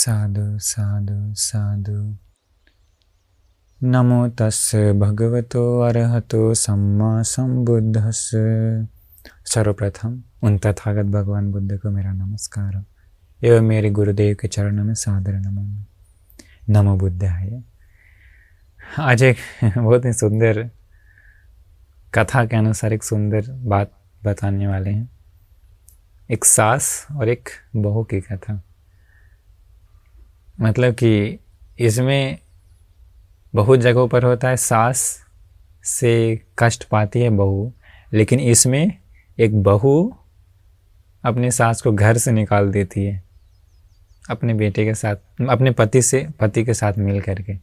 साधु साधु साधु। नमो तस्से भगवतो अरहतो सम्मा संबुद्धस्से। सर्वप्रथम उन तथागत भगवान बुद्ध को मेरा नमस्कार एवं मेरे गुरुदेव के चरणों में सादर नमन। नमो बुद्धाय। आज एक बहुत ही सुंदर कथा के अनुसार एक सुंदर बात बताने वाले हैं। एक सास और एक बहू की कथा। मतलब कि इसमें बहुत जगहों पर होता है सास से कष्ट पाती है बहू, लेकिन इसमें एक बहू अपने सास को घर से निकाल देती है अपने बेटे के साथ, अपने पति के साथ मिल करके।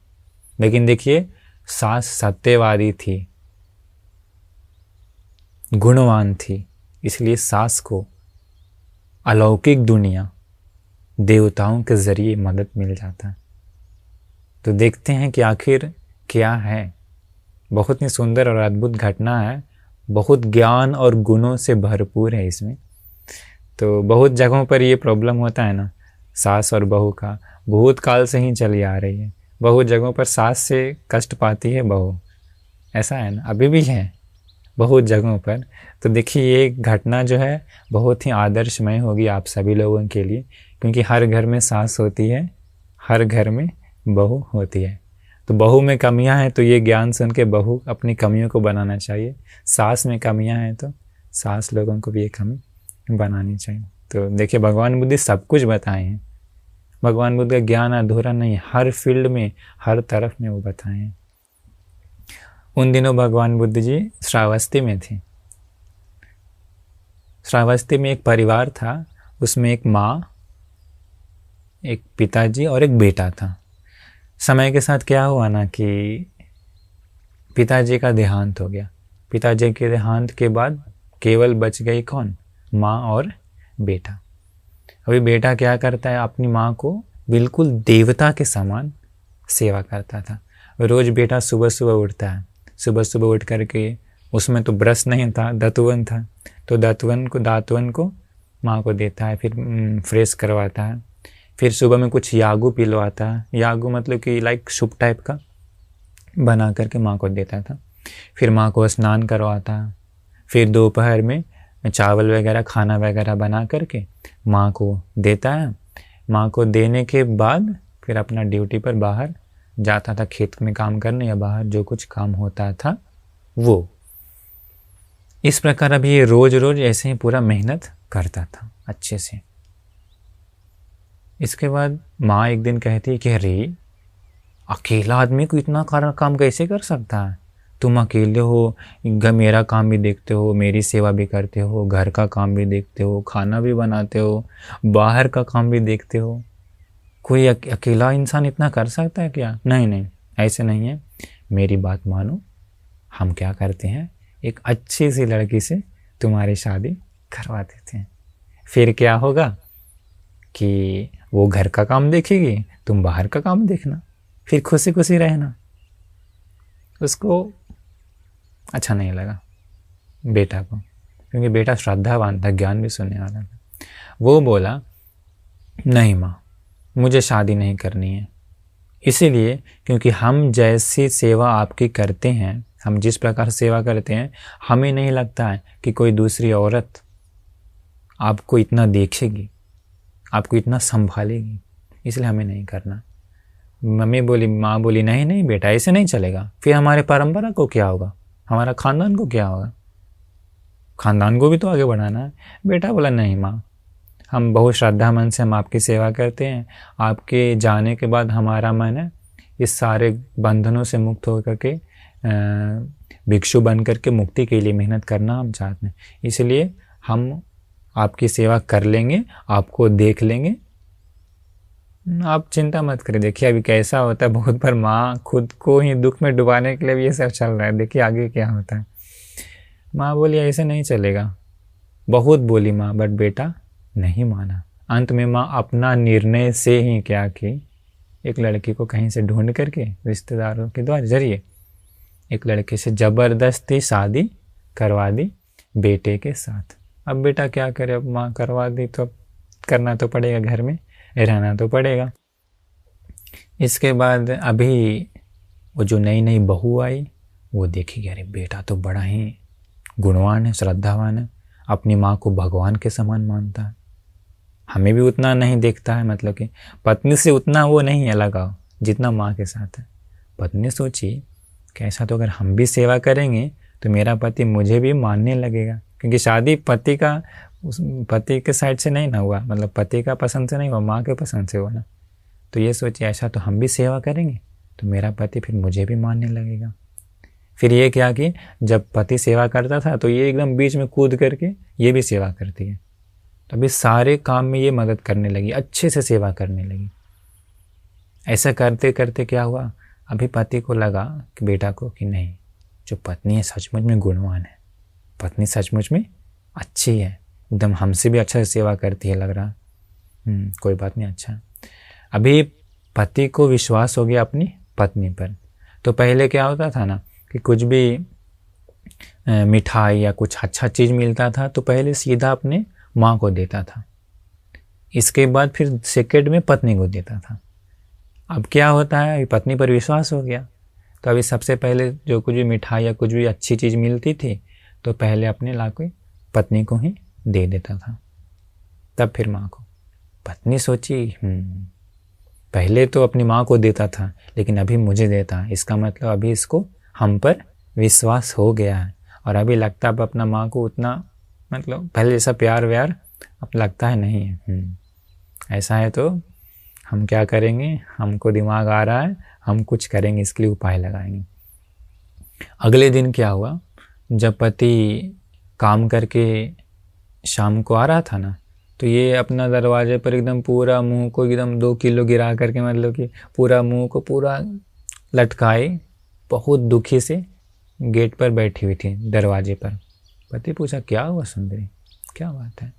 लेकिन देखिए, सास सत्यवादी थी, गुणवान थी, इसलिए सास को अलौकिक दुनिया देवताओं के जरिए मदद मिल जाता है। तो देखते हैं कि आखिर क्या है। बहुत ही सुंदर और अद्भुत घटना है, बहुत ज्ञान और गुणों से भरपूर है इसमें। तो बहुत जगहों पर ये प्रॉब्लम होता है ना, सास और बहू का, बहुत काल से ही चली आ रही है। बहुत जगहों पर सास से कष्ट पाती है बहू, ऐसा है ना, अभी भी है बहुत जगहों पर। तो देखिए, ये घटना जो है बहुत ही आदर्शमय होगी आप सभी लोगों के लिए, क्योंकि हर घर में सास होती है, हर घर में बहू होती है। तो बहू में कमियां हैं तो ये ज्ञान सुन के बहू अपनी कमियों को बनाना चाहिए। सास में कमियां हैं तो सास लोगों को भी ये कमी बनानी चाहिए। तो देखिए, भगवान बुद्ध सब कुछ बताए हैं। भगवान बुद्ध का ज्ञान अधूरा नहीं, हर फील्ड में, हर तरफ में वो बताए हैं। उन दिनों भगवान बुद्ध जी श्रावस्ती में थे। श्रावस्ती में एक परिवार था, उसमें एक माँ, एक पिताजी और एक बेटा था। समय के साथ क्या हुआ ना कि पिताजी का देहांत हो गया। पिताजी के देहांत के बाद केवल बच गई कौन? माँ और बेटा। अभी बेटा क्या करता है, अपनी माँ को बिल्कुल देवता के समान सेवा करता था। रोज बेटा सुबह सुबह उठता है, सुबह सुबह उठ करके, उसमें तो ब्रश नहीं था, दातुन था, तो दातुन को माँ को देता है, फिर फ्रेश करवाता है। फिर सुबह में कुछ यागू पिलवाता है। यागू मतलब कि लाइक सूप टाइप का बना करके माँ को देता था। फिर माँ को स्नान करवाता है। फिर दोपहर में चावल वगैरह, खाना वगैरह बना करके माँ को देता है। माँ को देने के बाद फिर अपना ड्यूटी पर बाहर जाता था, खेत में काम करने या बाहर जो कुछ काम होता था वो। इस प्रकार अभी ये रोज रोज ऐसे ही पूरा मेहनत करता था अच्छे से। इसके बाद माँ एक दिन कहती है कि अरे, अकेला आदमी को इतना काम कैसे कर सकता है? तुम अकेले हो, मेरा काम भी देखते हो, मेरी सेवा भी करते हो, घर का काम भी देखते हो, खाना भी बनाते हो, बाहर का काम भी देखते हो। कोई अकेला इंसान इतना कर सकता है क्या? नहीं नहीं, ऐसे नहीं है, मेरी बात मानो। हम क्या करते हैं, एक अच्छी सी लड़की से तुम्हारी शादी करवा देते हैं। फिर क्या होगा कि वो घर का काम देखेगी, तुम बाहर का काम देखना, फिर खुशी खुशी रहना। उसको अच्छा नहीं लगा बेटा को, क्योंकि बेटा श्रद्धावान था, ज्ञान भी सुनने वाला था। वो बोला, नहीं माँ, मुझे शादी नहीं करनी है। इसीलिए क्योंकि हम जैसी सेवा आपकी करते हैं, हम जिस प्रकार सेवा करते हैं, हमें नहीं लगता है कि कोई दूसरी औरत आपको इतना देखेगी, आपको इतना संभालेगी, इसलिए हमें नहीं करना। माँ बोली नहीं नहीं बेटा, ऐसे नहीं चलेगा। फिर हमारे परंपरा को क्या होगा, हमारा खानदान को क्या होगा, खानदान को भी तो आगे बढ़ाना है। बेटा बोला, नहीं माँ, हम बहुत श्रद्धा मन से हम आपकी सेवा करते हैं। आपके जाने के बाद हमारा मन है इस सारे बंधनों से मुक्त होकर के भिक्षु बन करके मुक्ति के लिए मेहनत करना हम चाहते हैं। इसलिए हम आपकी सेवा कर लेंगे, आपको देख लेंगे, आप चिंता मत करें। देखिए अभी कैसा होता है, बहुत बार माँ खुद को ही दुख में डुबाने के लिए भी ये सब चल रहा है। देखिए आगे क्या होता है। माँ बोली ऐसे नहीं चलेगा, बहुत बोली माँ, बट बेटा नहीं माना। अंत में माँ अपना निर्णय से ही क्या की, एक लड़की को कहीं से ढूंढ करके रिश्तेदारों के द्वारा जरिए एक लड़के से जबरदस्ती शादी करवा दी बेटे के साथ। अब बेटा क्या करे, अब माँ करवा दी तो करना तो पड़ेगा, घर में रहना तो पड़ेगा। इसके बाद अभी वो जो नई नई बहू आई, वो देखेगी अरे बेटा तो बड़ा ही गुणवान है, श्रद्धावान है, अपनी माँ को भगवान के समान मानता है, हमें भी उतना नहीं देखता है, मतलब कि पत्नी से उतना वो नहीं है लगाव जितना माँ के साथ है। पत्नी सोची कि ऐसा तो अगर हम भी सेवा करेंगे तो मेरा पति मुझे भी मानने लगेगा, क्योंकि शादी पति का उस पति के साइड से नहीं ना हुआ, मतलब पति का पसंद से नहीं हुआ, माँ के पसंद से हुआ ना। तो ये सोची ऐसा तो हम भी सेवा करेंगे तो मेरा पति फिर मुझे भी मानने लगेगा। फिर ये क्या कि जब पति सेवा करता था तो ये एकदम बीच में कूद करके ये भी सेवा करती है, तो अभी सारे काम में ये मदद करने लगी, अच्छे से सेवा करने लगी। ऐसा करते करते क्या हुआ, अभी पति को लगा कि बेटा को कि नहीं, जो पत्नी है सचमुच में गुणवान है, पत्नी सचमुच में अच्छी है, एकदम हमसे भी अच्छा सेवा करती है लग रहा। कोई बात नहीं, अच्छा। अभी पति को विश्वास हो गया अपनी पत्नी पर। तो पहले क्या होता था ना कि कुछ भी मिठाई या कुछ अच्छा चीज़ मिलता था तो पहले सीधा अपने माँ को देता था, इसके बाद फिर सेकेंड में पत्नी को देता था। अब क्या होता है, पत्नी पर विश्वास हो गया तो अभी सबसे पहले जो कुछ भी मिठाई या कुछ भी अच्छी चीज़ मिलती थी तो पहले अपने ला के पत्नी को ही दे देता था, तब फिर माँ को। पत्नी सोची पहले तो अपनी माँ को देता था लेकिन अभी मुझे देता है, इसका मतलब अभी इसको हम पर विश्वास हो गया है, और अभी लगता अब अपना माँ को उतना मतलब पहले जैसा प्यार व्यार अब लगता है नहीं है। ऐसा है तो हम क्या करेंगे, हमको दिमाग आ रहा है, हम कुछ करेंगे, इसके लिए उपाय लगाएंगे। अगले दिन क्या हुआ, जब पति काम करके शाम को आ रहा था ना, तो ये अपना दरवाजे पर एकदम पूरा मुंह को एकदम 2 किलो गिरा करके, मतलब कि पूरा मुंह को पूरा लटकाए बहुत दुखी से गेट पर बैठी हुई थी दरवाजे पर। पति पूछा क्या हुआ सुंदरी, क्या बात है?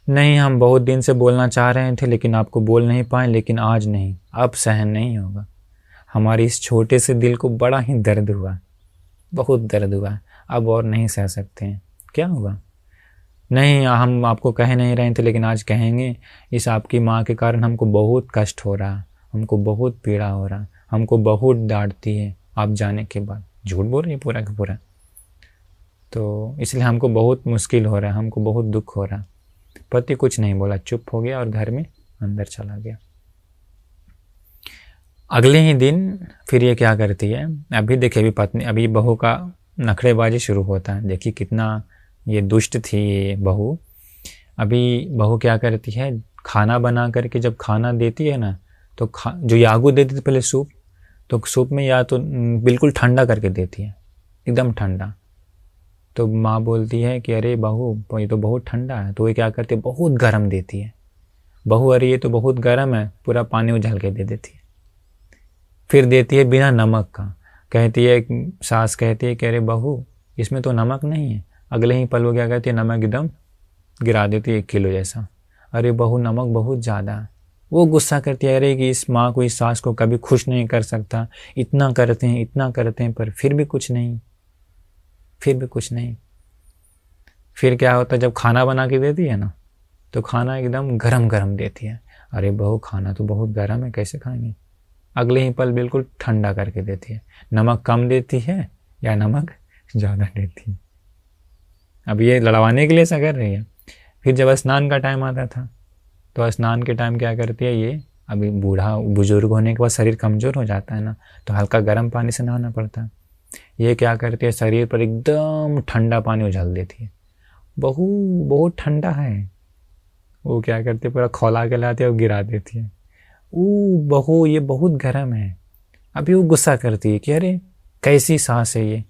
नहीं, हम बहुत दिन से बोलना चाह रहे थे लेकिन आपको बोल नहीं पाए, लेकिन आज नहीं, अब सहन नहीं होगा। हमारी इस छोटे से दिल को बड़ा ही दर्द हुआ, बहुत दर्द हुआ, अब और नहीं सह सकते हैं। क्या हुआ? नहीं, हम आपको कह नहीं रहे थे लेकिन आज कहेंगे। इस आपकी माँ के कारण हमको बहुत कष्ट हो रहा, हमको बहुत पीड़ा हो रहा, हमको बहुत डांटती है आप जाने के बाद। झूठ बोल रही है पूरा का पूरा, तो इसलिए हमको बहुत मुश्किल हो रहा है, हमको बहुत दुख हो रहा। पति कुछ नहीं बोला, चुप हो गया और घर में अंदर चला गया। अगले ही दिन फिर ये क्या करती है, अभी देखिए, अभी पत्नी, अभी बहू का नखरेबाजी शुरू होता है। देखिए कितना ये दुष्ट थी ये बहू। अभी बहू क्या करती है, खाना बना करके जब खाना देती है ना, तो जो यागू देती थी पहले सूप, तो सूप में या तो बिल्कुल ठंडा करके देती है, एकदम ठंडा। तो माँ बोलती है कि अरे बहू ये तो बहुत ठंडा है, तो ये क्या करती है, बहुत गर्म देती है। बहू अरे ये तो बहुत गर्म है, पूरा पानी उझल के दे देती है। फिर देती है बिना नमक का, कहती है, सास कहती है कि अरे बहू इसमें तो नमक नहीं है। अगले ही पल वो क्या कहती है, नमक एकदम गिरा देती है 1 किलो जैसा। अरे बहू नमक बहुत ज़्यादा है। वो गुस्सा करती है, अरे कि इस माँ को, इस सास को कभी खुश नहीं कर सकता, इतना करते हैं इतना करते हैं पर फिर भी कुछ नहीं, फिर भी कुछ नहीं। फिर क्या होता है, जब खाना बना के देती है ना, तो खाना एकदम गरम गरम देती है। अरे बहू खाना तो बहुत गर्म है, कैसे खाएंगे? अगले ही पल बिल्कुल ठंडा करके देती है। नमक कम देती है या नमक ज़्यादा देती है? अब ये लड़वाने के लिए ऐसा कर रही है। फिर जब स्नान का टाइम आता था, तो स्नान के टाइम क्या करती है ये, अभी बूढ़ा बुजुर्ग होने के बाद शरीर कमज़ोर हो जाता है ना, तो हल्का गर्म पानी से नहाना पड़ता है। ये क्या करती है, शरीर पर एकदम ठंडा पानी उछाल देती है। बहू बहुत ठंडा है, वो क्या करती है, पूरा खौला के लाती है और गिरा देती है। बहू ये बहुत गर्म है। अभी वो गुस्सा करती है कि अरे कैसी सास है ये,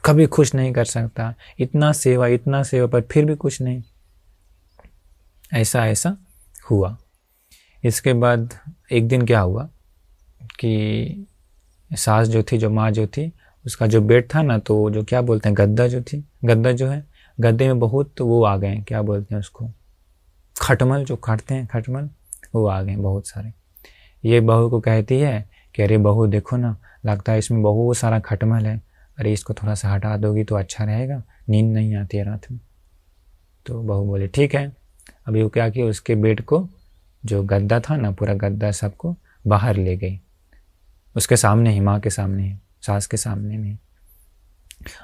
कभी खुश नहीं कर सकता, इतना सेवा पर फिर भी कुछ नहीं। ऐसा हुआ। इसके बाद एक दिन क्या हुआ कि सास जो थी, जो माँ जो थी, उसका जो बेड था ना, तो जो क्या बोलते हैं, गद्दा जो है, गद्दे में बहुत वो आ गए, क्या बोलते हैं उसको, खटमल, जो काटते हैं खटमल, वो आ गए बहुत सारे। ये बहू को कहती है कि अरे बहू देखो ना, लगता है इसमें बहुत सारा खटमल है, अरे इसको थोड़ा सा हटा दोगी तो अच्छा रहेगा, नींद नहीं आती है रात में। तो बहू बोली ठीक है। अभी वो क्या किया, उसके बेड को, जो गद्दा था ना, पूरा गद्दा सबको बाहर ले गई, उसके सामने ही, माँ के सामने ही, सास के सामने में।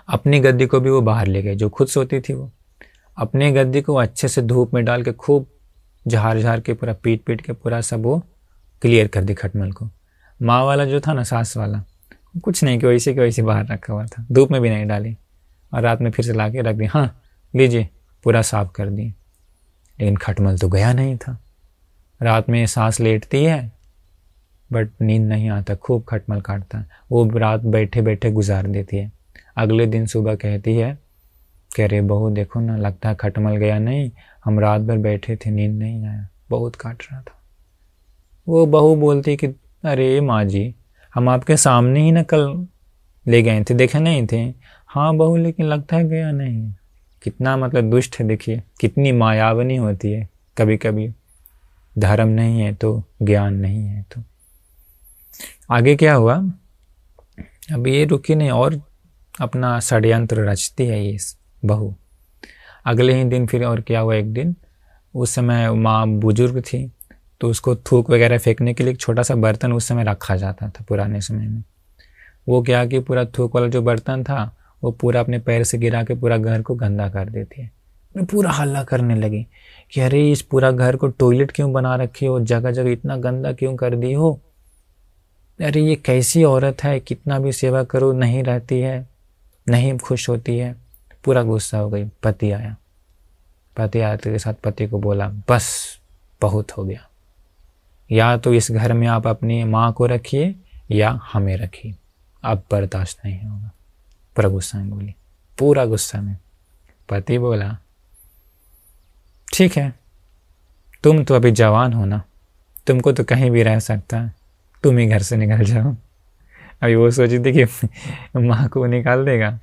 अपनी गद्दी को भी वो बाहर ले गई, जो खुद सोती थी वो अपनी गद्दी को अच्छे से धूप में डाल के खूब झाड़ झाड़ के पूरा पीट पीट के पूरा सब वो क्लियर कर दी खटमल को। माँ वाला जो था ना, सास वाला, कुछ नहीं कि वैसे के वैसे बाहर रखा हुआ था, धूप में भी नहीं डाली, और रात में फिर से ला के रख दी। हाँ लीजिए, पूरा साफ कर दी। लेकिन खटमल तो गया नहीं था। रात में सांस लेटती है बट नींद नहीं आता, खूब खटमल काटता है। वो रात बैठे बैठे गुजार देती है। अगले दिन सुबह कहती है कि अरे बहू देखो ना, लगता है खटमल गया नहीं, हम रात भर बैठे थे, नींद नहीं आया, बहुत काट रहा था। वो बहू बोलती कि अरे माँ जी, हम आपके सामने ही ना कल ले गए थे, देखे नहीं थे। हाँ बहू, लेकिन लगता है गया नहीं। कितना मतलब दुष्ट है, देखिए कितनी मायावनी होती है कभी कभी। धर्म नहीं है तो ज्ञान नहीं है तो। आगे क्या हुआ, अब ये रुकी नहीं और अपना षड्यंत्र रचती है ये बहू। अगले ही दिन फिर और क्या हुआ, एक दिन उस समय माँ बुजुर्ग थी तो उसको थूक वगैरह फेंकने के लिए एक छोटा सा बर्तन उस समय रखा जाता था पुराने समय में। वो क्या कि पूरा थूक वाला जो बर्तन था वो पूरा अपने पैर से गिरा के पूरा घर को गंदा कर देती है। पूरा हल्ला करने लगी कि अरे इस पूरा घर को टॉयलेट क्यों बना रखी हो, जगह जगह इतना गंदा क्यों कर दी हो, अरे ये कैसी औरत है, कितना भी सेवा करो नहीं रहती है, नहीं खुश होती है। पूरा गुस्सा हो गई। पति आया, पति आते के साथ पति को बोला बस बहुत हो गया, या तो इस घर में आप अपनी माँ को रखिए या हमें रखिए, अब बर्दाश्त नहीं होगा। पूरा गुस्सा में बोली, पूरा गुस्सा में। पति बोला ठीक है, तुम तो अभी जवान हो ना, तुमको तो कहीं भी रह सकता है, तुम ही घर से निकल जाओ। अभी वो सोची थी कि माँ को निकाल देगा।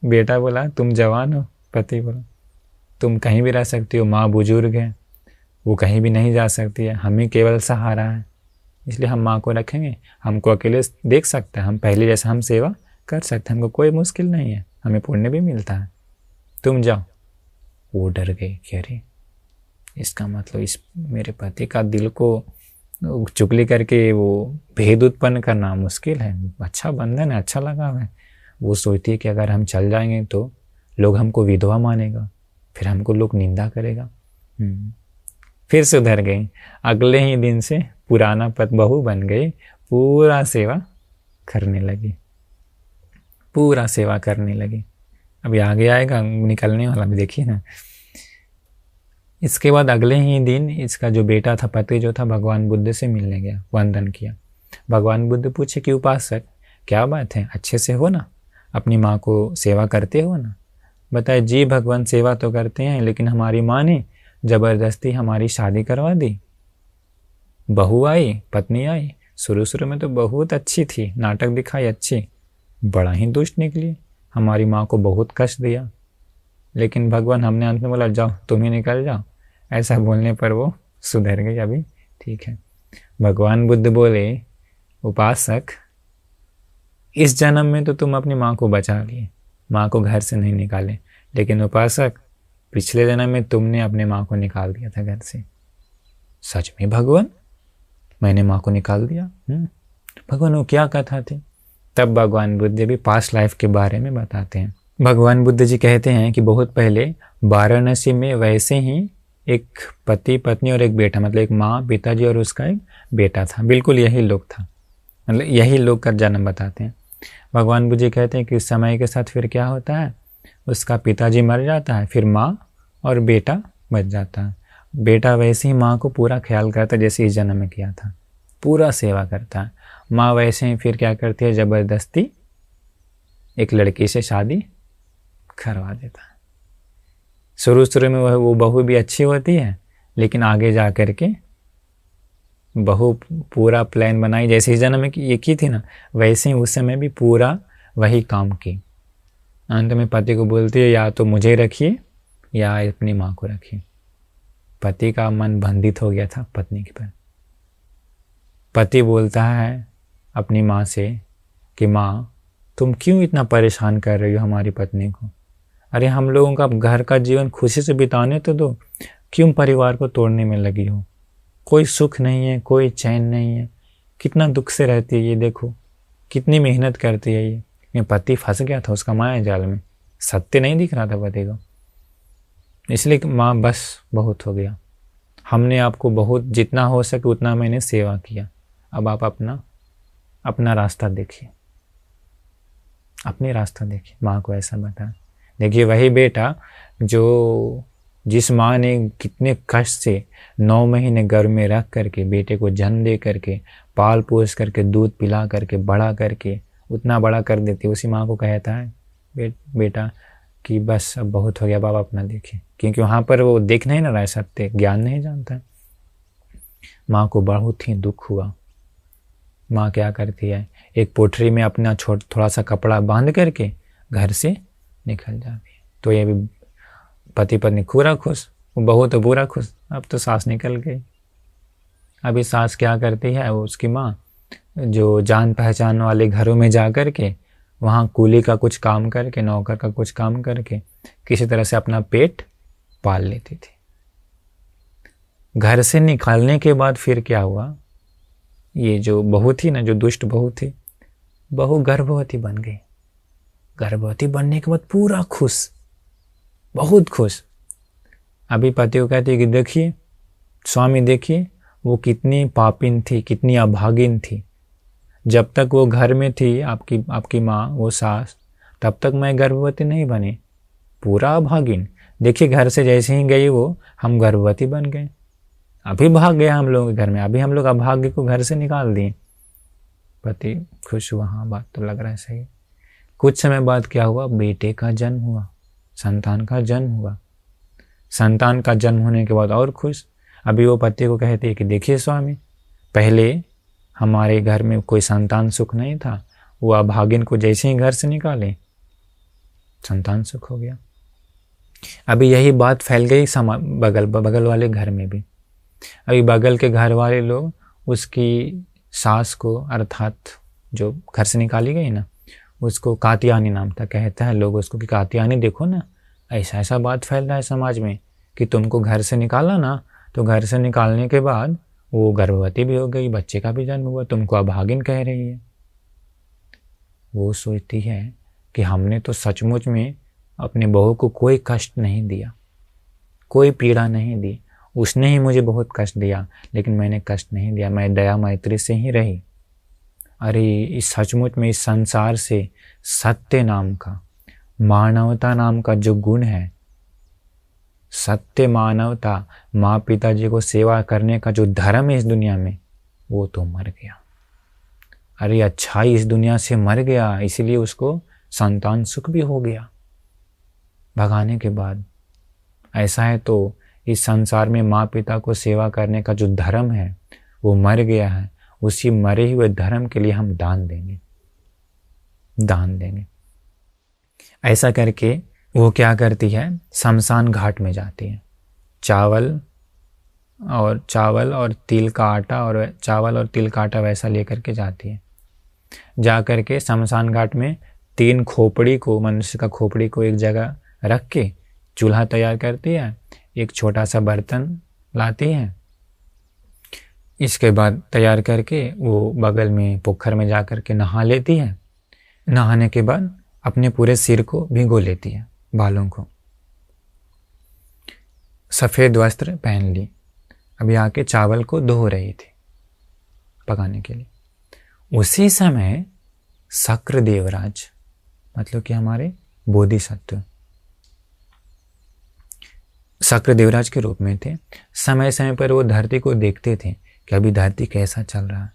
बेटा बोला तुम जवान हो, पति बोला तुम कहीं भी रह सकती हो, माँ बुजुर्ग है, वो कहीं भी नहीं जा सकती है, हम ही केवल सहारा है, इसलिए हम माँ को रखेंगे। हमको अकेले देख सकते हैं, हम पहले जैसा हम सेवा कर सकते हैं, हमको कोई मुश्किल नहीं है, हमें पुण्य भी मिलता है, तुम जाओ। वो डर गई कि अरे इसका मतलब इस मेरे पति का दिल को चुगली करके वो भेद उत्पन्न करना मुश्किल है, अच्छा बंधन है, अच्छा लगा है। वो सोचती है कि अगर हम चल जाएंगे तो लोग हमको विधवा मानेगा, फिर हमको लोग निंदा करेगा। फिर सुधर गई। अगले ही दिन से पुराना पत बहू बन गई, पूरा सेवा करने लगी, पूरा सेवा करने लगी। अभी आगे आएगा निकलने वाला भी, देखिए ना। इसके बाद अगले ही दिन इसका जो बेटा था, पति जो था, भगवान बुद्ध से मिलने गया, वंदन किया। भगवान बुद्ध पूछे कि उपासक क्या बात है, अच्छे से हो ना, अपनी माँ को सेवा करते हो ना। बताए जी भगवान, सेवा तो करते हैं, लेकिन हमारी माँ ने ज़बरदस्ती हमारी शादी करवा दी। बहू आई, पत्नी आई, शुरू शुरू में तो बहुत अच्छी थी, नाटक दिखाई अच्छी, बड़ा ही दुष्ट निकली, हमारी माँ को बहुत कष्ट दिया। लेकिन भगवान हमने अंत में बोला जाओ तुम ही निकल जाओ। ऐसा बोलने पर वो सुधर गई, अभी ठीक है। भगवान बुद्ध बोले उपासक, इस जन्म में तो तुम अपनी माँ को बचा लिए, माँ को घर से नहीं निकाले, लेकिन उपासक पिछले जन्म में तुमने अपने माँ को निकाल दिया था घर से। सच में भगवान, मैंने माँ को निकाल दिया? भगवान वो क्या कथा थी? तब भगवान बुद्ध भी पास्ट लाइफ के बारे में बताते हैं। भगवान बुद्ध जी कहते हैं कि बहुत पहले वाराणसी में वैसे ही एक पति पत्नी और एक बेटा, मतलब एक माँ पिताजी और उसका एक बेटा था, बिल्कुल यही लोग था, मतलब यही लोग का जन्म बताते हैं। भगवान बुद्ध जी कहते हैं कि समय के साथ फिर क्या होता है, उसका पिताजी मर जाता है, फिर माँ और बेटा बच जाता है। बेटा वैसे ही माँ को पूरा ख्याल करता है जैसे इस जन्म में किया था, पूरा सेवा करता है। माँ वैसे ही फिर क्या करती है, ज़बरदस्ती एक लड़की से शादी करवा देता है। शुरू शुरू में वो बहू भी अच्छी होती है, लेकिन आगे जा कर के बहू पूरा प्लान बनाई, जैसे इस जन्म में ये की थी ना, वैसे ही उस समय भी पूरा वही काम की। अंत में पति को बोलती है या तो मुझे रखिए या अपनी माँ को रखिए। पति का मन बंधित हो गया था पत्नी के पर। पति बोलता है अपनी माँ से कि माँ तुम क्यों इतना परेशान कर रही हो हमारी पत्नी को, अरे हम लोगों का घर का जीवन खुशी से बिताने तो दो, क्यों परिवार को तोड़ने में लगी हो, कोई सुख नहीं है, कोई चैन नहीं है, कितना दुख से रहती है ये देखो, कितनी मेहनत करती है ये पति फंस गया था उसका माया जाल में, सत्य नहीं दिख रहा था पति को, इसलिए माँ बस बहुत हो गया, हमने आपको बहुत जितना हो सके उतना मैंने सेवा किया, अब आप अपना रास्ता देखिए, अपनी रास्ता देखिए। माँ को ऐसा बताया। देखिए वही बेटा जो जिस माँ ने कितने कष्ट से 9 महीने गर्भ में रख करके बेटे को जन्म दे करके पाल पोस करके दूध पिला करके बड़ा करके उतना बड़ा कर देती, उसी माँ को कहता है बेटा कि बस अब बहुत हो गया, बाबा अपना देखिए, क्योंकि वहाँ पर वो देख नहीं ना रहा है, सत्य ज्ञान नहीं जानता है। माँ को बहुत ही दुख हुआ। माँ क्या करती है, एक पोटरी में अपना थोड़ा सा कपड़ा बांध करके घर से निकल जाती है। तो ये भी पति पत्नी पूरा खुश, वो बहू तो पूरा खुश, अब तो सास निकल गई। अभी सास क्या करती है, वो उसकी माँ जो जान पहचान वाले घरों में जा कर के वहाँ कूली का कुछ काम करके, नौकर का कुछ काम करके किसी तरह से अपना पेट पाल लेती थी। घर से निकालने के बाद फिर क्या हुआ, ये जो बहू थी ना, जो दुष्ट बहू थी, बहू गर्भवती बन गई। गर्भवती बनने के बाद पूरा खुश, बहुत खुश। अभी पति को कहती है कि देखिए स्वामी, देखिए वो कितनी पापिन थी, कितनी अभागिन थी। जब तक वो घर में थी आपकी माँ, वो सास, तब तक मैं गर्भवती नहीं बनी, पूरा अभागिन। देखिए घर से जैसे ही गई वो, हम गर्भवती बन गए, अभी भाग गया हम लोगों के घर में, अभी हम लोग अभाग्य को घर से निकाल दिए। पति खुश हुआ, हाँ बात तो लग रहा है सही। कुछ समय बाद क्या हुआ, बेटे का जन्म हुआ, संतान का जन्म हुआ। संतान का जन्म होने के बाद और खुश। अभी वो पति को कहती है कि देखिए स्वामी, पहले हमारे घर में कोई संतान सुख नहीं था, वो अभागिन को जैसे ही घर से निकाले संतान सुख हो गया। अभी यही बात फैल गई बगल वाले घर में भी। अभी बगल के घर वाले लोग उसकी सास को, अर्थात जो घर से निकाली गई ना, उसको कात्यायनी नाम था, कहता है लोग उसको कि कात्यायनी देखो ना, ऐसा ऐसा बात फैल रहा है समाज में कि तुमको घर से निकाला ना, तो घर से निकालने के बाद वो गर्भवती भी हो गई, बच्चे का भी जन्म हुआ, तुमको अभागिन कह रही है। वो सोचती है कि हमने तो सचमुच में अपने बहू को कोई कष्ट नहीं दिया, कोई पीड़ा नहीं दी, उसने ही मुझे बहुत कष्ट दिया, लेकिन मैंने कष्ट नहीं दिया, मैं दया मैत्री से ही रही। अरे इस सचमुच में इस संसार से सत्य नाम का, मानवता नाम का जो गुण है, सत्य मानवता, माँ पिताजी को सेवा करने का जो धर्म है इस दुनिया में, वो तो मर गया। अरे अच्छाई इस दुनिया से मर गया, इसीलिए उसको संतान सुख भी हो गया भगाने के बाद। ऐसा है तो इस संसार में माँ पिता को सेवा करने का जो धर्म है वो मर गया है, उसी मरे हुए धर्म के लिए हम दान देंगे। ऐसा करके वो क्या करती है, शमशान घाट में जाती है। चावल और तिल का आटा, और चावल और तिल का आटा वैसा लेकर के जाती है। जा कर के शमशान घाट में 3 खोपड़ी को, मनुष्य का खोपड़ी को एक जगह रख के चूल्हा तैयार करती है, एक छोटा सा बर्तन लाती है। इसके बाद तैयार करके वो बगल में पोखर में जा कर के नहा लेती है। नहाने के बाद अपने पूरे सिर को भिगो लेती है, बालों को। सफ़ेद वस्त्र पहन ली। अभी आके चावल को धो रही थी पकाने के लिए। उसी समय शक्र देवराज, मतलब कि हमारे बोधिसत्व, शक्र देवराज के रूप में थे। समय समय पर वो धरती को देखते थे कि अभी धरती कैसा चल रहा है,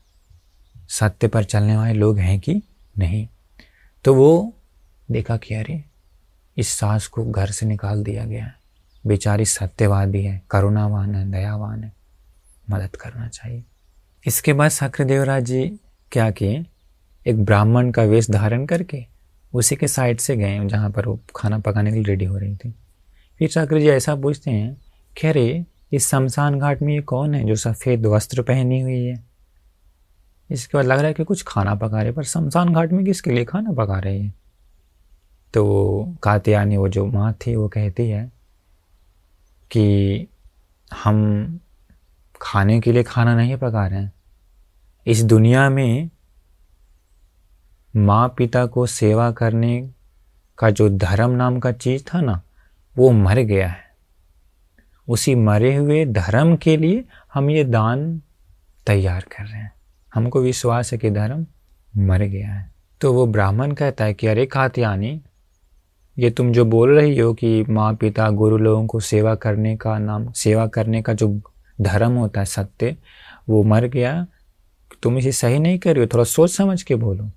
सत्य पर चलने वाले लोग हैं कि नहीं। तो वो देखा कि अरे इस सास को घर से निकाल दिया गया है, बेचारी सत्यवादी है, करुणावान है, दयावान है, मदद करना चाहिए। इसके बाद शक्र देवराज जी क्या किए, एक ब्राह्मण का वेश धारण करके उसी के साइड से गए जहाँ पर वो खाना पकाने के लिए रेडी हो रही थी। फिर शक्र जी ऐसा पूछते हैं कि अरे इस शमशान घाट में ये कौन है जो सफ़ेद वस्त्र पहनी हुई है। इसके बाद लग रहा है कि कुछ खाना पका रहे, पर शमशान घाट में किसके लिए खाना पका रही है। तो कात्यायनी, वो जो माँ थी, वो कहती है कि हम खाने के लिए खाना नहीं पका रहे हैं। इस दुनिया में माँ पिता को सेवा करने का जो धर्म नाम का चीज़ था ना, वो मर गया है। उसी मरे हुए धर्म के लिए हम ये दान तैयार कर रहे हैं। हमको विश्वास है कि धर्म मर गया है। तो वो ब्राह्मण कहता है कि अरे कात्यायनी, ये तुम जो बोल रही हो कि माँ पिता गुरु लोगों को सेवा करने का जो धर्म होता है, सत्य, वो मर गया। तुम इसे सही नहीं कर रही हो, थोड़ा सोच समझ के बोलो।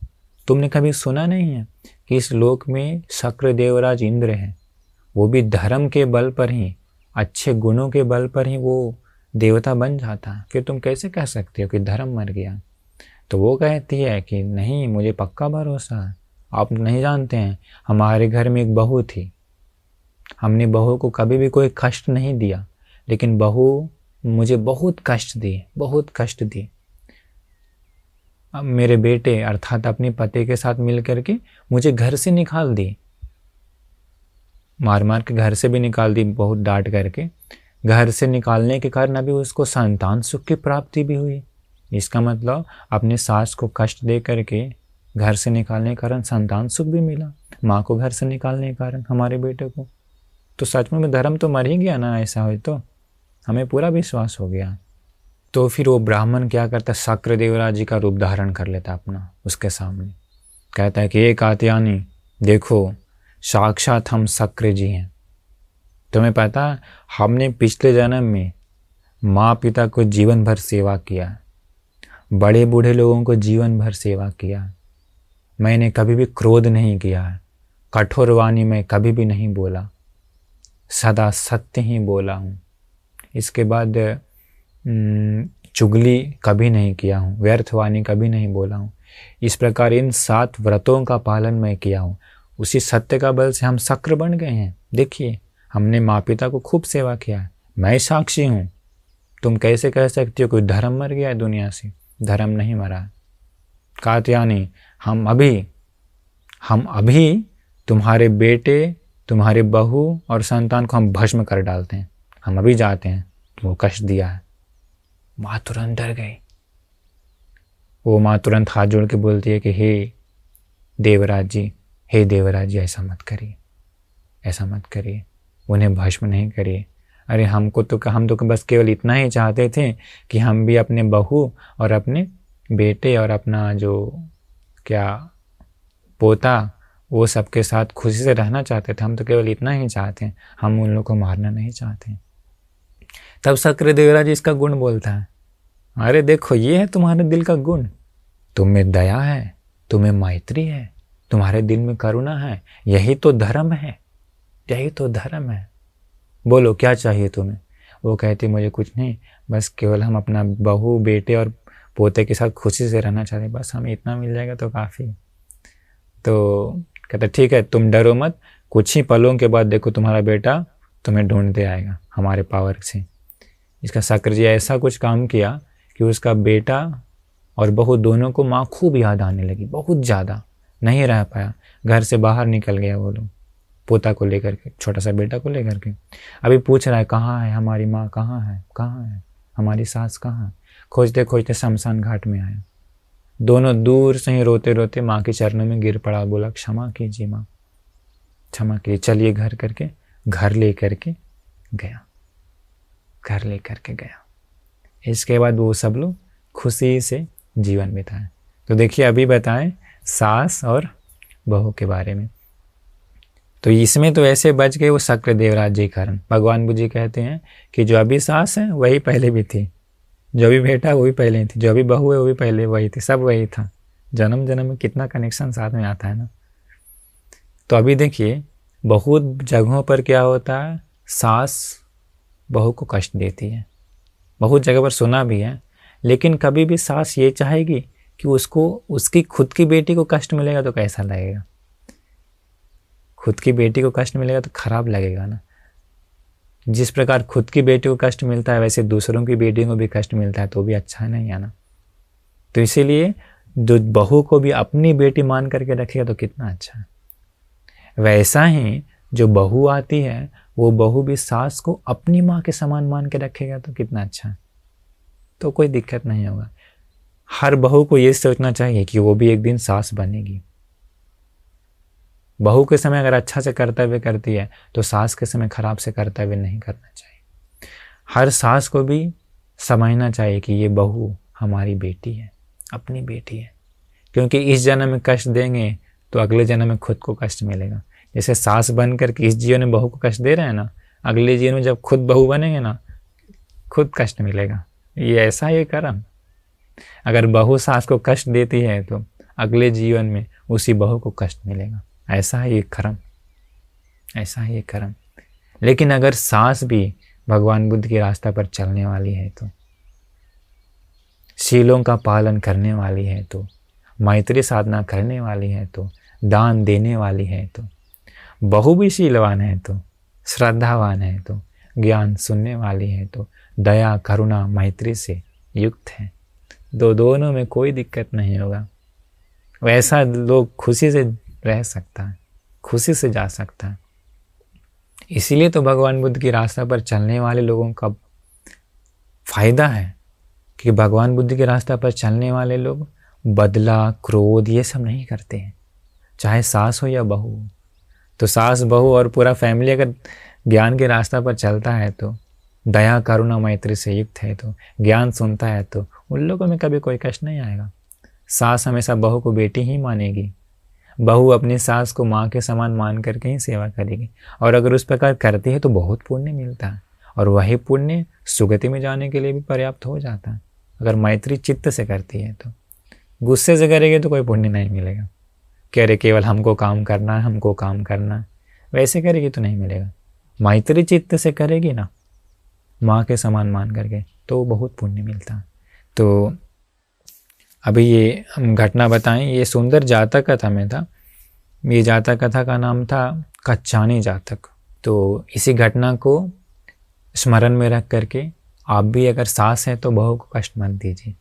तुमने कभी सुना नहीं है कि इस लोक में शक्र देवराज इंद्र हैं, वो भी धर्म के बल पर ही, अच्छे गुणों के बल पर ही वो देवता बन जाता है। फिर तुम कैसे कह सकते हो कि धर्म मर गया? तो वो कहती है कि नहीं, मुझे पक्का भरोसा है। आप नहीं जानते हैं, हमारे घर में एक बहू थी। हमने बहू को कभी भी कोई कष्ट नहीं दिया, लेकिन बहू मुझे बहुत कष्ट दी। अब मेरे बेटे अर्थात अपने पति के साथ मिल करके मुझे घर से निकाल दी, मार के घर से भी निकाल दी, बहुत डांट करके। घर से निकालने के कारण अभी उसको संतान सुख की प्राप्ति भी हुई। इसका मतलब अपने सास को कष्ट दे करके घर से निकालने के कारण संतान सुख भी मिला, माँ को घर से निकालने के कारण हमारे बेटे को। तो सच में धर्म तो मर ही गया ना, ऐसा हो तो हमें पूरा विश्वास हो गया। तो फिर वो ब्राह्मण क्या करता, शक्र देवराज जी का रूप धारण कर लेता अपना उसके सामने। कहता है कि ये कात्यायनी देखो, साक्षात हम शक्र जी हैं। तुम्हें पता, हमने पिछले जन्म में माँ पिता को जीवन भर सेवा किया, बड़े बूढ़े लोगों को जीवन भर सेवा किया। मैंने कभी भी क्रोध नहीं किया है, कठोर वाणी में कभी भी नहीं बोला, सदा सत्य ही बोला हूँ। इसके बाद चुगली कभी नहीं किया हूँ, व्यर्थ वाणी कभी नहीं बोला हूँ। इस प्रकार इन 7 व्रतों का पालन मैं किया हूँ। उसी सत्य का बल से हम शक्र बन गए हैं। देखिए, हमने माँ पिता को खूब सेवा किया है, मैं साक्षी हूँ। तुम कैसे कह सकती हो कोई धर्म मर गया है दुनिया से? धर्म नहीं मरा। कात्यायनी, हम अभी तुम्हारे बेटे, तुम्हारे बहू और संतान को हम भस्म कर डालते हैं। हम अभी जाते हैं, वो कष्ट दिया है। माँ तुरंत डर गई। वो माँ तुरंत हाथ जोड़ के बोलती है कि हे देवराज जी, ऐसा मत करिए, उन्हें भस्म नहीं करिए। अरे हम तो बस केवल इतना ही चाहते थे कि हम भी अपने बहू और अपने बेटे और अपना जो पोता, वो सबके साथ खुशी से रहना चाहते थे। हम तो केवल इतना ही चाहते हैं, हम उन लोगों को मारना नहीं चाहते। तब शक्र देवराज इसका गुण बोलता है, अरे देखो, ये है तुम्हारे दिल का गुण, तुम में दया है, तुम्हें मैत्री है, तुम्हारे दिल में करुणा है। यही तो धर्म है, बोलो क्या चाहिए तुम्हें? वो कहती, मुझे कुछ नहीं, बस केवल हम अपना बहू, बेटे और पोते के साथ खुशी से रहना चाहते, बस हमें इतना मिल जाएगा तो काफ़ी। तो कहते ठीक है, तुम डरो मत, कुछ ही पलों के बाद देखो तुम्हारा बेटा तुम्हें ढूंढते आएगा हमारे पावर से। इसका शक्र जी ऐसा कुछ काम किया कि उसका बेटा और बहू दोनों को माँ खूब याद आने लगी, बहुत ज़्यादा। नहीं रह पाया, घर से बाहर निकल गया वो लोग, पोता को लेकर के, छोटा सा बेटा को लेकर के। अभी पूछ रहा है, कहाँ है हमारी माँ, कहाँ है हमारी सास, कहाँ है? खोजते खोजते शमशान घाट में आया। दोनों दूर से ही रोते रोते माँ के चरणों में गिर पड़ा, बोला क्षमा कीजिए माँ, क्षमा कीजिए, चलिए घर लेकर के गया। इसके बाद वो सब लोग खुशी से जीवन बिताए। तो देखिए, अभी बताएं सास और बहू के बारे में। तो इसमें तो ऐसे बच गए वो शक्र देवराज जी कारण। भगवान बुद्ध जी कहते हैं कि जो अभी सास है वही पहले भी थी, जो भी बेटा वो भी पहले थी, जो भी बहू है वो भी पहले वही थी, सब वही था। जन्म जन्म में कितना कनेक्शन साथ में आता है ना। तो अभी देखिए, बहुत जगहों पर क्या होता है, सास बहू को कष्ट देती है, बहुत जगह पर सुना भी है। लेकिन कभी भी सास ये चाहेगी कि उसको उसकी खुद की बेटी को कष्ट मिलेगा तो कैसा लगेगा? खुद की बेटी को कष्ट मिलेगा तो खराब लगेगा ना। जिस प्रकार खुद की बेटी को कष्ट मिलता है, वैसे दूसरों की बेटियों को भी कष्ट मिलता है, तो भी अच्छा नहीं है ना। तो इसीलिए जो बहू को भी अपनी बेटी मान करके रखेगा तो कितना अच्छा है। वैसा ही जो बहू आती है, वो बहू भी सास को अपनी माँ के समान मान के रखेगा तो कितना अच्छा है। तो कोई दिक्कत नहीं होगा। हर बहू को ये सोचना चाहिए कि वो भी एक दिन सास बनेगी। बहू के समय अगर अच्छा से कर्तव्य करती है तो सास के समय खराब से कर्तव्य नहीं करना चाहिए। हर सास को भी समझना चाहिए कि ये बहू हमारी बेटी है, अपनी बेटी है, क्योंकि इस जन्म में कष्ट देंगे तो अगले जन्म में खुद को कष्ट मिलेगा। जैसे सास बन करके इस जीवन में बहू को कष्ट दे रहे हैं ना, अगले जीवन में जब खुद बहू बनेंगे ना, खुद कष्ट मिलेगा। ये ऐसा ही कर्म। अगर बहू सास को कष्ट देती है तो अगले जीवन में उसी बहू को कष्ट मिलेगा। ऐसा ही एक कर्म, ऐसा ही एक कर्म। लेकिन अगर सास भी भगवान बुद्ध के रास्ता पर चलने वाली है तो, शीलों का पालन करने वाली है तो, मैत्री साधना करने वाली है तो, दान देने वाली है तो, बहू भी शीलवान है तो, श्रद्धावान है तो, ज्ञान सुनने वाली है तो, दया करुणा मैत्री से युक्त है, दोनों में कोई दिक्कत नहीं होगा। वैसा लोग खुशी से रह सकता है, खुशी से जा सकता है। इसीलिए तो भगवान बुद्ध की रास्ता पर चलने वाले लोगों का फायदा है कि भगवान बुद्ध के रास्ता पर चलने वाले लोग बदला, क्रोध ये सब नहीं करते हैं। चाहे सास हो या बहू, तो सास बहू और पूरा फैमिली अगर ज्ञान के रास्ता पर चलता है तो, दया करुणा मैत्री से युक्त है तो, ज्ञान सुनता है तो उन लोगों में कभी कोई कष्ट नहीं आएगा। सास हमेशा बहू को बेटी ही मानेगी, बहू अपनी सास को माँ के समान मान करके ही सेवा करेगी। और अगर उस प्रकार करती है तो बहुत पुण्य मिलता है, और वही पुण्य सुगति में जाने के लिए भी पर्याप्त हो जाता है। अगर मैत्री चित्त से करती है तो, गुस्से से करेगी तो कोई पुण्य नहीं मिलेगा। कह रहे केवल हमको काम करना है, हमको काम करना है, वैसे करेगी तो नहीं मिलेगा। मैत्री चित्त से करेगी ना, माँ के समान मान करके, तो बहुत पुण्य मिलता है। तो अभी ये हम घटना बताएं, ये सुंदर जातक कथा में था। ये जातक कथा का नाम था कच्चानी जातक। तो इसी घटना को स्मरण में रख करके आप भी अगर सास हैं तो बहू को कष्ट मत दीजिए,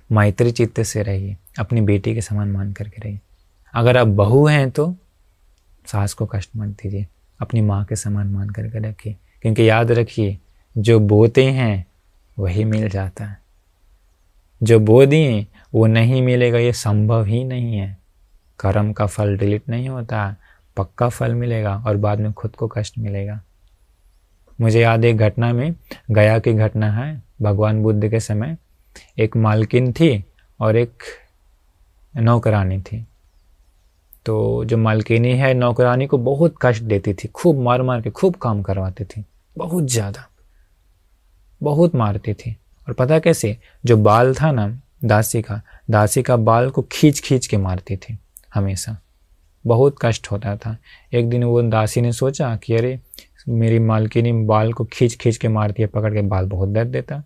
मैत्री चित्त से रहिए, अपनी बेटी के समान मान करके रहिए। अगर आप बहू हैं तो सास को कष्ट मत दीजिए, अपनी माँ के समान मान करके रखिए, क्योंकि याद रखिए जो बोते हैं वही मिल जाता है, जो बो दिए वो नहीं मिलेगा, ये संभव ही नहीं है। कर्म का फल डिलीट नहीं होता, पक्का फल मिलेगा और बाद में खुद को कष्ट मिलेगा। मुझे याद एक घटना में, गया की घटना है। भगवान बुद्ध के समय एक मालकिन थी और एक नौकरानी थी। तो जो मालकिनी है नौकरानी को बहुत कष्ट देती थी, खूब मार मार के खूब काम करवाती थी, बहुत ज़्यादा, बहुत मारती थी। और पता कैसे, जो बाल था ना दासी का बाल को खींच खींच के मारती थी हमेशा, बहुत कष्ट होता था। एक दिन वो दासी ने सोचा कि अरे मेरी मालकिनी बाल को खींच खींच के मारती है, पकड़ के बाल बहुत दर्द देता।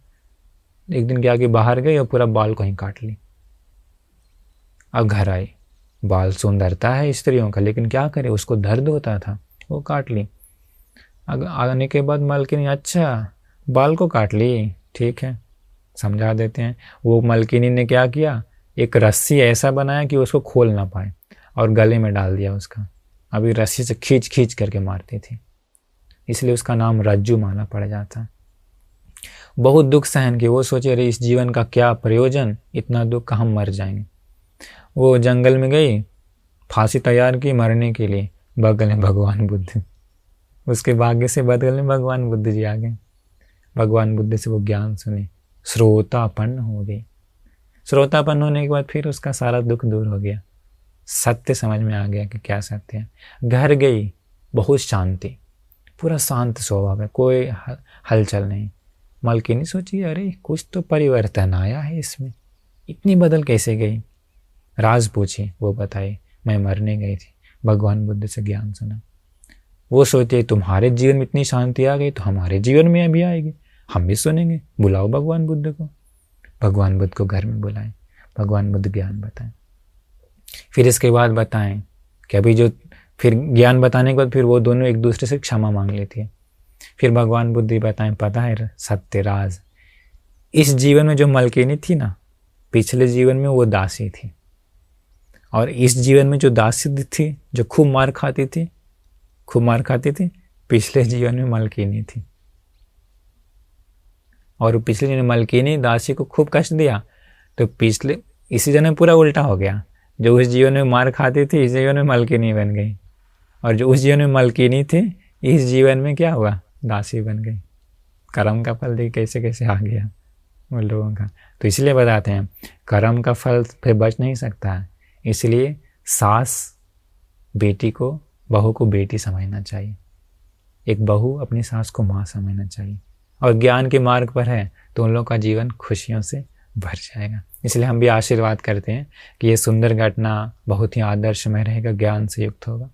एक दिन क्या कि बाहर गई और पूरा बाल को ही काट ली। अब घर आई, बाल सुंदरता है स्त्रियों का, लेकिन क्या करे, उसको दर्द होता था, वो काट ली। आने के बाद मालकिनी, अच्छा बाल को काट ली, ठीक है समझा देते हैं। वो मालकिनी ने क्या किया, एक रस्सी ऐसा बनाया कि उसको खोल ना पाए और गले में डाल दिया उसका। अभी रस्सी से खींच खींच करके मारती थी, इसलिए उसका नाम रज्जू माला पड़ जाता। बहुत दुख सहन की, वो सोचे अरे इस जीवन का क्या प्रयोजन, इतना दुख, हम मर जाएंगे। वो जंगल में गई, फांसी तैयार की मरने के लिए, बगल में भगवान बुद्ध, उसके भाग्य से बगल में भगवान बुद्ध जी आ गए। भगवान बुद्ध से वो ज्ञान सुने, श्रोतापन्न हो गई। श्रोतापन्न होने के बाद फिर उसका सारा दुख दूर हो गया, सत्य समझ में आ गया कि क्या सत्य है। घर गई, बहुत शांति, पूरा शांत स्वभाव है, कोई हलचल नहीं। मालकिनी सोची अरे कुछ तो परिवर्तन आया है इसमें, इतनी बदल कैसे गई। राज पूछी, वो बताई मैं मरने गई थी, भगवान बुद्ध से ज्ञान सुना। वो सोचे तुम्हारे जीवन में इतनी शांति आ गई तो हमारे जीवन में अभी आएगी, हम भी सुनेंगे, बुलाओ भगवान बुद्ध को। भगवान बुद्ध को घर में बुलाएं, भगवान बुद्ध ज्ञान बताएं। फिर इसके बाद बताएं कि अभी जो, फिर ज्ञान बताने के बाद फिर वो दोनों एक दूसरे से क्षमा मांग लेती है। फिर भगवान बुद्ध बताएं, पता है सत्य राज, इस जीवन में जो मालकिनी थी ना, पिछले जीवन में वो दासी थी, और इस जीवन में जो दासी थी जो खूब मार खाती थी, पिछले जीवन में मालकिनी थी। और पिछले जन्म मलकिनी दासी को खूब कष्ट दिया, तो पिछले इसी जन्म में पूरा उल्टा हो गया। जो उस जीवन में मार खाती थी, इस जीवन में मलकिनी बन गई, और जो उस जीवन में मलकिनी थी, इस जीवन में क्या हुआ, दासी बन गई। कर्म का फल देख कैसे कैसे आ गया उन लोगों का। तो इसलिए बताते हैं कर्म का फल फिर बच नहीं सकता है। इसलिए सास बेटी को, बहू को बेटी समझना चाहिए, एक बहू अपनी सास को माँ समझना चाहिए, और ज्ञान के मार्ग पर है तो उन लोगों का जीवन खुशियों से भर जाएगा। इसलिए हम भी आशीर्वाद करते हैं कि ये सुंदर घटना बहुत ही आदर्शमय रहेगा, ज्ञान से युक्त होगा।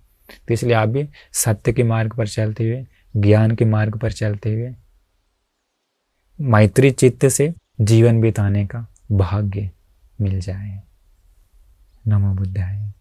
तो इसलिए आप भी सत्य के मार्ग पर चलते हुए, ज्ञान के मार्ग पर चलते हुए मैत्री चित्त से जीवन बिताने का भाग्य मिल जाए। नमो बुद्धाय।